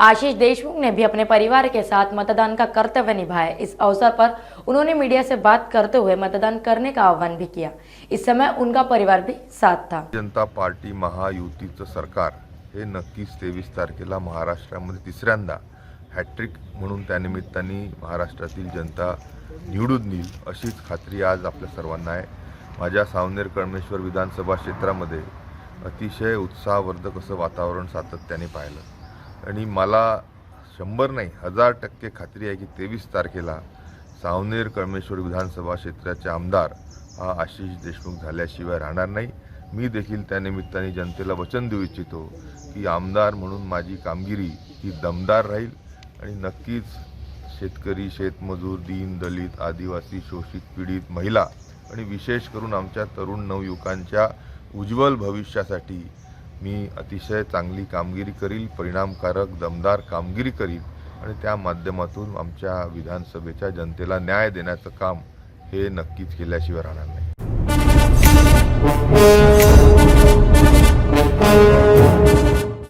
आशीष देशमुख ने भी अपने परिवार के साथ मतदान का कर्तव्य निभाया। इस अवसर पर उन्होंने मीडिया से बात करते हुए मतदान करने का आह्वान भी किया। इस समय उनका परिवार भी साथ था। जनता पार्टी महायुतीचं सरकार हे नक्कीच 23 तारखेला महाराष्ट्रामध्ये तिसऱ्यांदा हॅट्रिक म्हणून त्यानिमित्ताने महाराष्ट्रातील जनता निवडून देईल अशीच खात्री आज आपल्या सर्वांना आहे। माझ्या सावनेर कळमेश्वर विधानसभा क्षेत्रामध्ये अतिशय उत्साहवर्धक असं वातावरण सातत्याने पाहिलं आणि मला 100 नाही 1000% खात्री आहे की 23 तारखेला सावनेर कळमेश्वर विधानसभा क्षेत्राचे आमदार हा आशिष देशमुख झाल्याशिवाय राहणार नाही। मी देखील त्या निमित्ताने जनतेला वचन देऊ इच्छितो की आमदार म्हणून माझी कामगिरी ही दमदार राहील आणि नक्कीच शेतकरी, शेतमजूर, दीन दलित, आदिवासी, शोषित, पीडित, महिला आणि विशेष करून आमच्या तरुण नवयुवकांच्या उज्ज्वल भविष्यासाठी मी अतिशय चांगली कामगिरी करील, परिणामकारक दमदार कामगिरी करील आणि त्या माध्यमातून आमच्या विधानसभेच्या जनतेला न्याय देण्याचं काम हे नक्कीच केल्याशिवाय राहणार नाही।